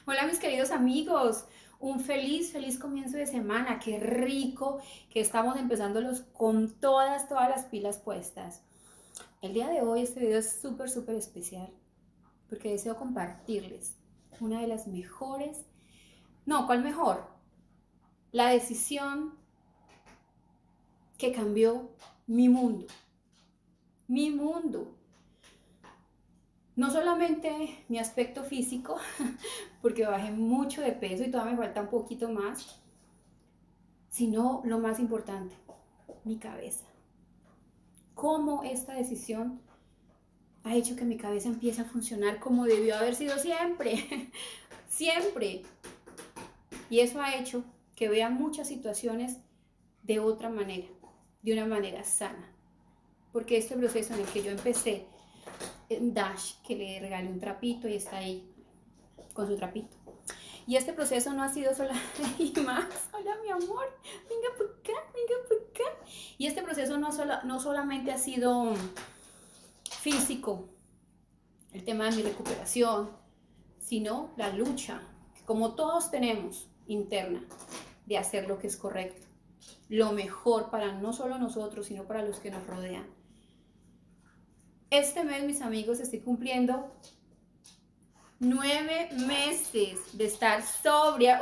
Hola mis queridos amigos, un feliz comienzo de semana, qué rico que estamos empezándolos con todas las pilas puestas. El día de hoy este video es súper especial porque deseo compartirles una de las mejores, no, ¿cuál mejor? La decisión que cambió mi mundo, mi mundo. No solamente mi aspecto físico, porque bajé mucho de peso y todavía me falta un poquito más, sino lo más importante, mi cabeza. Cómo esta decisión ha hecho que mi cabeza empiece a funcionar como debió haber sido siempre, siempre. Y eso ha hecho que vea muchas situaciones de otra manera, de una manera sana. Porque este proceso en el que yo empecé, en Dash, que le regalé un trapito y está ahí con su trapito. Y este proceso no ha sido solo y más, hola mi amor, venga por acá, venga por acá. Y este proceso no solamente ha sido físico, el tema de mi recuperación, sino la lucha, como todos tenemos interna, de hacer lo que es correcto, lo mejor para no solo nosotros, sino para los que nos rodean. Este mes, mis amigos, estoy cumpliendo 9 meses de estar sobria.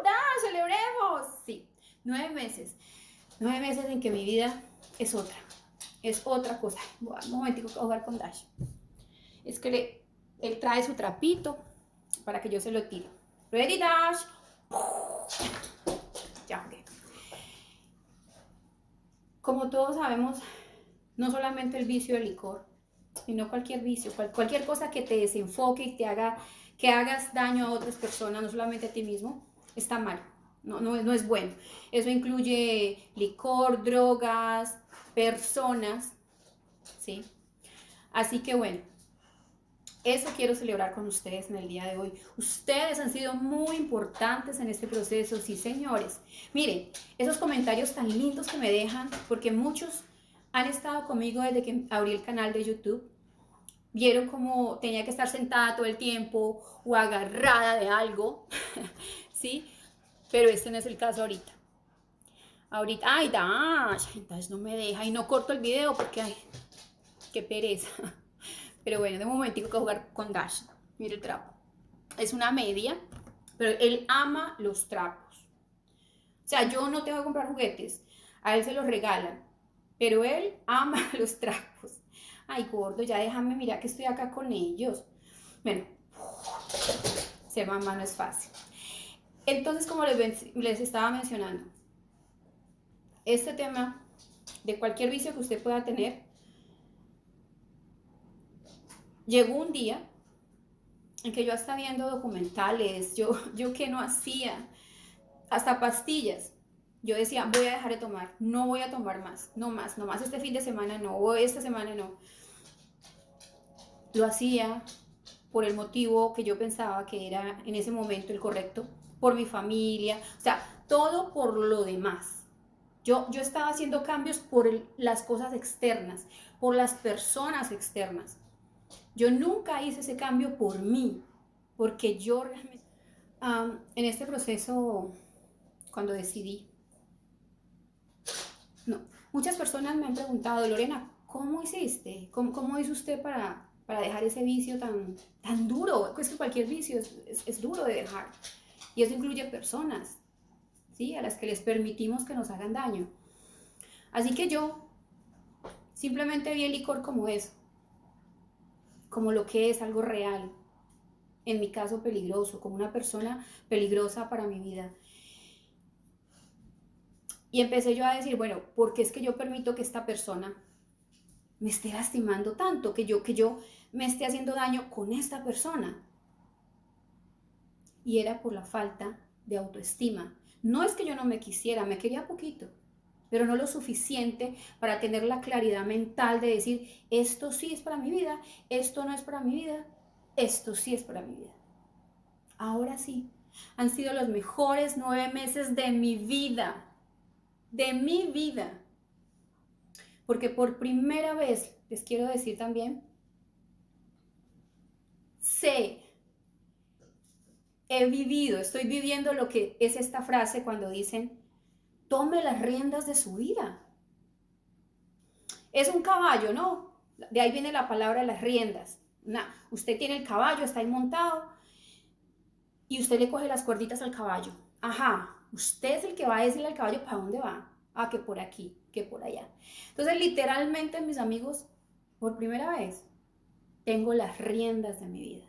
¡Da! ¡Celebremos! Sí, 9 meses. 9 meses en que mi vida es otra cosa. Voy a un momentico a jugar con Dash. Es que él trae su trapito para que yo se lo tire. Ready, Dash. Ya jugué. Como todos sabemos, no solamente el vicio del licor, sino cualquier vicio, cualquier cosa que te desenfoque y te haga que hagas daño a otras personas, no solamente a ti mismo, está mal. No es bueno. Eso incluye licor, drogas, personas, ¿sí? Así que bueno, eso quiero celebrar con ustedes en el día de hoy. Ustedes han sido muy importantes en este proceso, sí señores. Miren, esos comentarios tan lindos que me dejan, porque muchos han estado conmigo desde que abrí el canal de YouTube. Vieron como tenía que estar sentada todo el tiempo o agarrada de algo, ¿sí? Pero este no es el caso ahorita. Ahorita, ay, Dash no me deja y no corto el video porque, ay, qué pereza. Pero bueno, de un momentico que jugar con Dash. Mire el trapo. Es una media, pero él ama los trapos. O sea, yo no tengo que comprar juguetes, a él se los regalan, pero él ama los trapos. Ay, gordo, ya déjame, mira que estoy acá con ellos. Bueno, ser mamá no es fácil. Entonces, como les estaba mencionando, este tema de cualquier vicio que usted pueda tener, llegó un día en que yo estaba viendo documentales, yo que no hacía, hasta pastillas. Yo decía, voy a dejar de tomar, no voy a tomar más, no más, no más este fin de semana no, o esta semana no. Lo hacía por el motivo que yo pensaba que era en ese momento el correcto, por mi familia, o sea, todo por lo demás. Yo estaba haciendo cambios por las cosas externas, por las personas externas. Yo nunca hice ese cambio por mí, porque yo realmente... en este proceso, cuando decidí, no, muchas personas me han preguntado, Lorena, ¿cómo hiciste? ¿Cómo hizo usted para dejar ese vicio tan duro? Es que cualquier vicio es duro de dejar. Y eso incluye personas, ¿sí? A las que les permitimos que nos hagan daño. Así que yo simplemente vi el licor como eso, como lo que es algo real, en mi caso peligroso, como una persona peligrosa para mi vida. Y empecé yo a decir, bueno, ¿por qué es que yo permito que esta persona me esté lastimando tanto, que yo me esté haciendo daño con esta persona? Y era por la falta de autoestima. No es que yo no me quisiera, me quería poquito, pero no lo suficiente para tener la claridad mental de decir, esto sí es para mi vida, esto no es para mi vida, esto sí es para mi vida. Ahora sí, han sido los mejores 9 meses de mi vida, de mi vida. Porque por primera vez, les quiero decir también, sé he vivido, estoy viviendo lo que es esta frase cuando dicen, tome las riendas de su vida. Es un caballo, ¿no? De ahí viene la palabra las riendas. Usted tiene el caballo, está ahí montado y usted le coge las cuerditas al caballo. Ajá, usted es el que va a decirle al caballo para dónde va. Ah, que por aquí, que por allá. Entonces, literalmente, mis amigos, por primera vez, tengo las riendas de mi vida.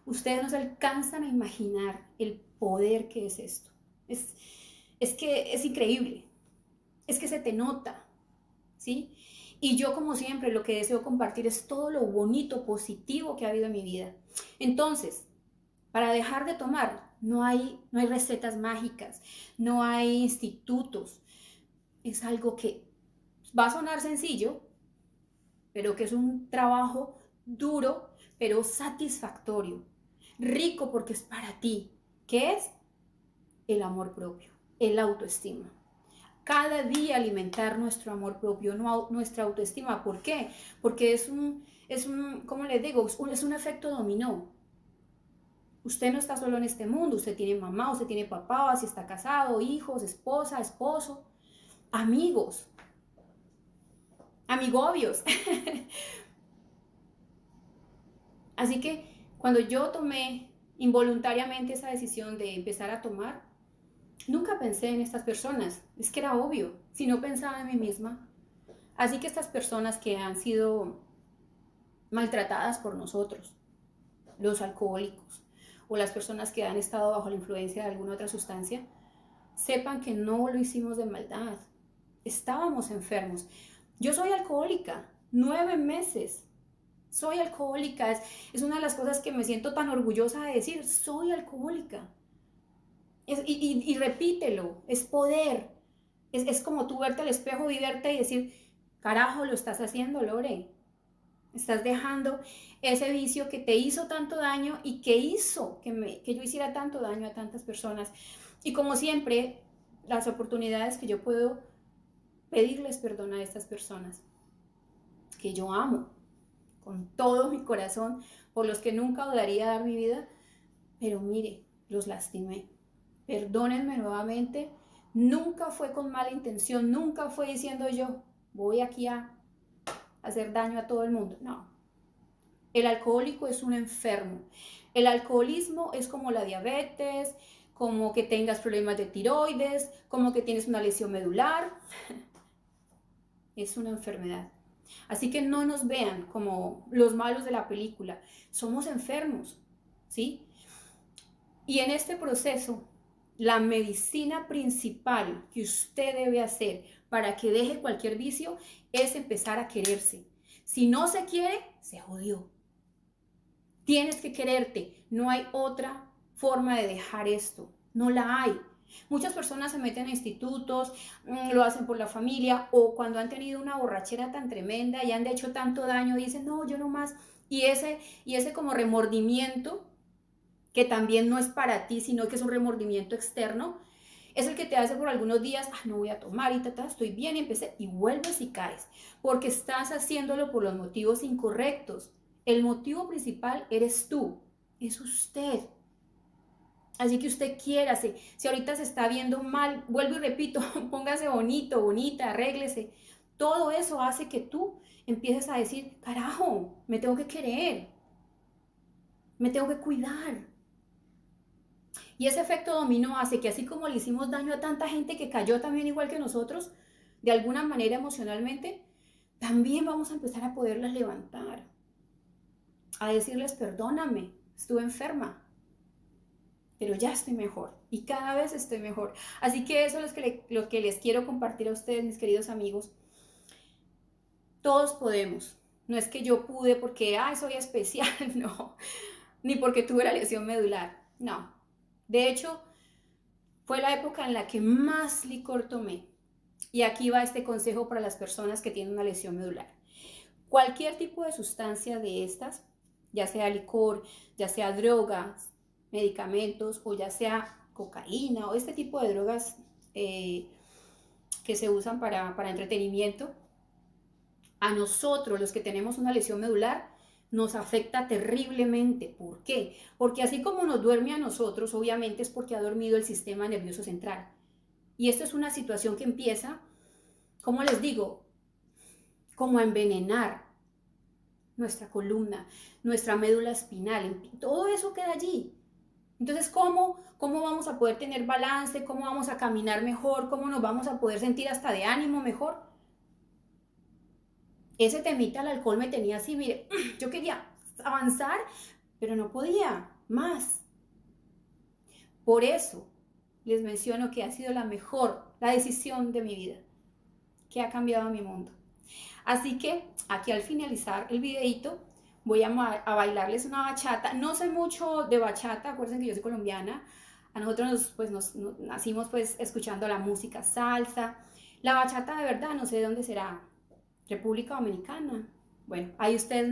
Ustedes no se alcanzan a imaginar el poder que es esto. Es que es increíble. Es que se te nota, ¿sí? Y yo, como siempre, lo que deseo compartir es todo lo bonito, positivo que ha habido en mi vida. Entonces, para dejar de tomar, no hay recetas mágicas, no hay institutos. Es algo que va a sonar sencillo, pero que es un trabajo duro, pero satisfactorio, rico porque es para ti. ¿Qué es? El amor propio, el autoestima. Cada día alimentar nuestro amor propio, nuestra autoestima. ¿Por qué? Porque es un, ¿cómo les digo? Es un efecto dominó. Usted no está solo en este mundo, usted tiene mamá, usted tiene papá, si está casado, hijos, esposa, esposo, amigos, amigobios. Así que cuando yo tomé involuntariamente esa decisión de empezar a tomar, nunca pensé en estas personas, es que era obvio, si no pensaba en mí misma. Así que estas personas que han sido maltratadas por nosotros, los alcohólicos o las personas que han estado bajo la influencia de alguna otra sustancia, sepan que no lo hicimos de maldad, estábamos enfermos. Yo soy alcohólica, 9 meses. Soy alcohólica, es una de las cosas que me siento tan orgullosa de decir, soy alcohólica. Y repítelo, es poder. Es como tú verte al espejo y verte y decir, carajo, lo estás haciendo, Lore. Estás dejando ese vicio que te hizo tanto daño y que hizo que yo hiciera tanto daño a tantas personas. Y como siempre, las oportunidades que yo puedo pedirles perdón a estas personas, que yo amo con todo mi corazón, por los que nunca dudaría dar mi vida, pero mire, los lastimé. Perdónenme nuevamente, nunca fue con mala intención, nunca fue diciendo yo, voy aquí a hacer daño a todo el mundo. No, el alcohólico es un enfermo. El alcoholismo es como la diabetes, como que tengas problemas de tiroides, como que tienes una lesión medular. Es una enfermedad. Así que no nos vean como los malos de la película. Somos enfermos, ¿sí? Y en este proceso, la medicina principal que usted debe hacer para que deje cualquier vicio es empezar a quererse. Si no se quiere, se jodió. Tienes que quererte. No hay otra forma de dejar esto. No la hay. Muchas personas se meten a institutos, lo hacen por la familia o cuando han tenido una borrachera tan tremenda y han hecho tanto daño, dicen, no, yo no más. Y ese como remordimiento, que también no es para ti, sino que es un remordimiento externo, es el que te hace por algunos días, no voy a tomar y estoy bien y empecé, y vuelves y caes, porque estás haciéndolo por los motivos incorrectos. El motivo principal eres tú, es usted. Así que usted quiérase. Si ahorita se está viendo mal, vuelvo y repito, póngase bonito, bonita, arréglese. Todo eso hace que tú empieces a decir, carajo, me tengo que querer, me tengo que cuidar. Y ese efecto dominó hace que así como le hicimos daño a tanta gente que cayó también igual que nosotros, de alguna manera emocionalmente, también vamos a empezar a poderlas levantar, a decirles, perdóname, estuve enferma, pero ya estoy mejor y cada vez estoy mejor. Así que eso es lo que les quiero compartir a ustedes, mis queridos amigos. Todos podemos. No es que yo pude porque, soy especial, no. Ni porque tuve la lesión medular, no. De hecho, fue la época en la que más licor tomé. Y aquí va este consejo para las personas que tienen una lesión medular. Cualquier tipo de sustancia de estas, ya sea licor, ya sea drogas, medicamentos o ya sea cocaína o este tipo de drogas que se usan para entretenimiento, a nosotros los que tenemos una lesión medular nos afecta terriblemente. ¿Por qué? Porque así como nos duerme a nosotros, obviamente es porque ha dormido el sistema nervioso central. Y esto es una situación que empieza, como les digo, como a envenenar nuestra columna, nuestra médula espinal, todo eso queda allí. Entonces, ¿cómo vamos a poder tener balance? ¿Cómo vamos a caminar mejor? ¿Cómo nos vamos a poder sentir hasta de ánimo mejor? Ese temita del alcohol me tenía así, mire, yo quería avanzar, pero no podía más. Por eso les menciono que ha sido la decisión de mi vida, que ha cambiado mi mundo. Así que aquí al finalizar el videito voy a bailarles una bachata. No sé mucho de bachata, acuérdense que yo soy colombiana. A nosotros nos nacimos pues escuchando la música salsa. La bachata de verdad no sé de dónde será. República Dominicana. Bueno, ahí ustedes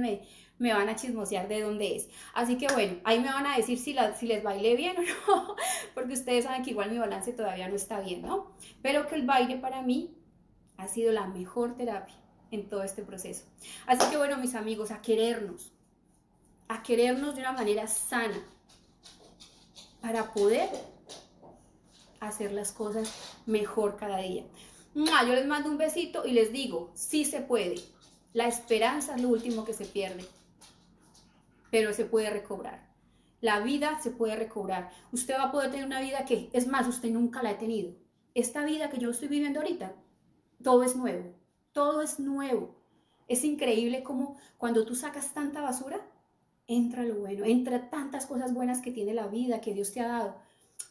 me van a chismosear de dónde es. Así que bueno, ahí me van a decir si les bailé bien o no, porque ustedes saben que igual mi balance todavía no está bien, ¿no? Pero que el baile para mí ha sido la mejor terapia en todo este proceso. Así que bueno, mis amigos, a querernos de una manera sana para poder hacer las cosas mejor cada día. Yo les mando un besito y les digo, sí se puede. La esperanza es lo último que se pierde, pero se puede recobrar. La vida se puede recobrar. Usted va a poder tener una vida que, es más, usted nunca la ha tenido. Esta vida que yo estoy viviendo ahorita, todo es nuevo, todo es nuevo. Es increíble como cuando tú sacas tanta basura, entra lo bueno, entra tantas cosas buenas que tiene la vida, que Dios te ha dado,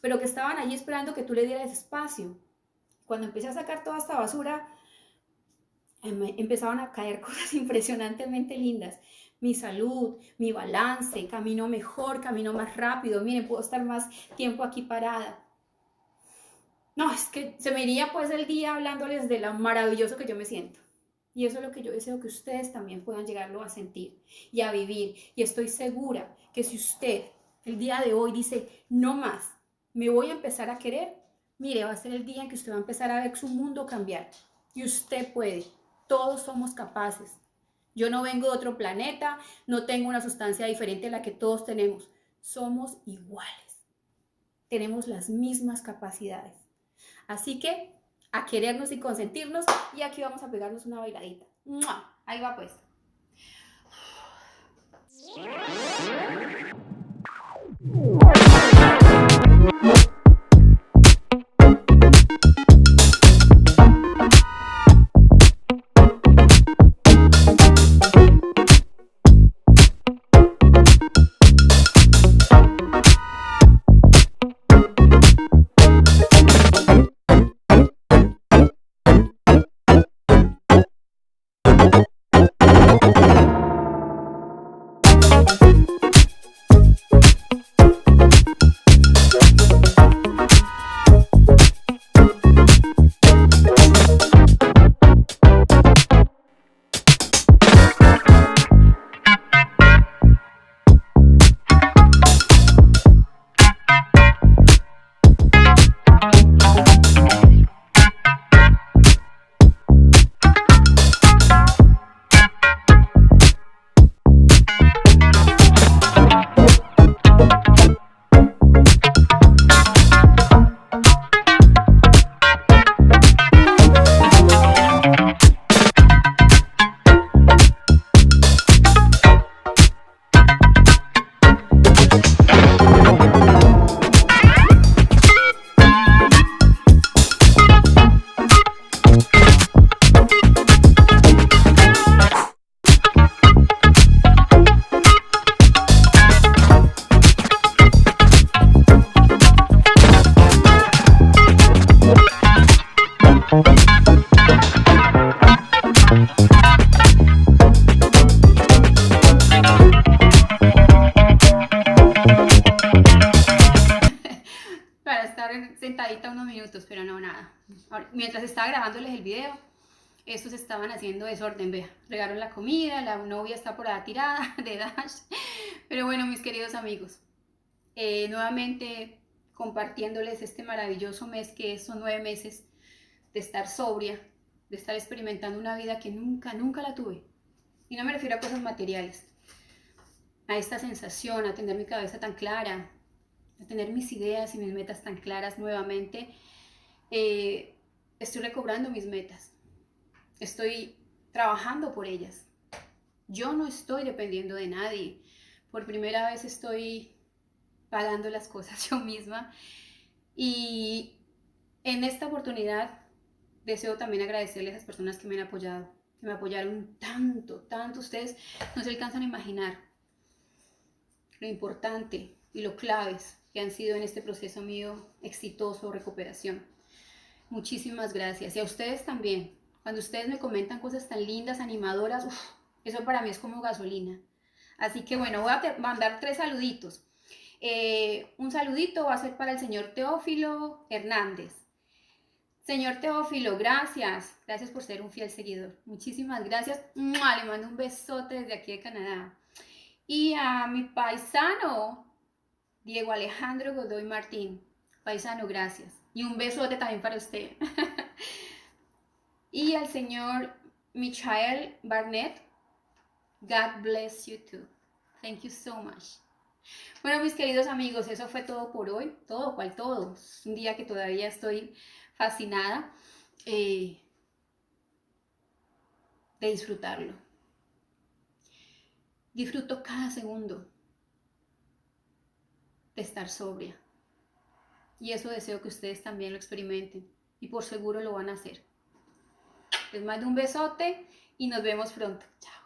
pero que estaban allí esperando que tú le dieras espacio. Cuando empecé a sacar toda esta basura, empezaban a caer cosas impresionantemente lindas. Mi salud, mi balance, camino mejor, camino más rápido. Miren, puedo estar más tiempo aquí parada. No, es que se me iría pues el día hablándoles de lo maravilloso que yo me siento. Y eso es lo que yo deseo que ustedes también puedan llegarlo a sentir y a vivir. Y estoy segura que si usted el día de hoy dice, no más, me voy a empezar a querer, mire, va a ser el día en que usted va a empezar a ver su mundo cambiar. Y usted puede, todos somos capaces. Yo no vengo de otro planeta, no tengo una sustancia diferente a la que todos tenemos. Somos iguales. Tenemos las mismas capacidades. Así que a querernos y consentirnos, y aquí vamos a pegarnos una bailadita. ¡Mua! Ahí va pues. Para estar sentadita unos minutos, pero no, nada. Mientras estaba grabándoles el video, estos estaban haciendo desorden, vea, regaron la comida, la novia está por ahí tirada de Dash. Pero bueno, mis queridos amigos, nuevamente compartiéndoles este maravilloso mes que son 9 meses de estar sobria, de estar experimentando una vida que nunca la tuve. Y no me refiero a cosas materiales, a esta sensación, a tener mi cabeza tan clara, a tener mis ideas y mis metas tan claras nuevamente, estoy recobrando mis metas, estoy trabajando por ellas. Yo no estoy dependiendo de nadie. Por primera vez estoy pagando las cosas yo misma. Y en esta oportunidad deseo también agradecerles a esas personas que me han apoyado, que me apoyaron tanto, tanto. Ustedes no se alcanzan a imaginar lo importante y lo claves que han sido en este proceso mío exitoso de recuperación. Muchísimas gracias. Y a ustedes también. Cuando ustedes me comentan cosas tan lindas, animadoras, eso para mí es como gasolina. Así que bueno, voy a mandar 3 saluditos. Un saludito va a ser para el señor Teófilo Hernández. Señor Teófilo, gracias. Gracias por ser un fiel seguidor. Muchísimas gracias. ¡Mua! Le mando un besote desde aquí de Canadá. Y a mi paisano, Diego Alejandro Godoy Martín. Paisano, gracias. Y un besote también para usted. Y al señor Michael Barnett. God bless you too. Thank you so much. Bueno, mis queridos amigos, eso fue todo por hoy. Todo, ¿cuál todo? Es un día que todavía estoy fascinada de disfrutarlo. Disfruto cada segundo de estar sobria. Y eso deseo que ustedes también lo experimenten. Y por seguro lo van a hacer. Les mando un besote y nos vemos pronto. Chao.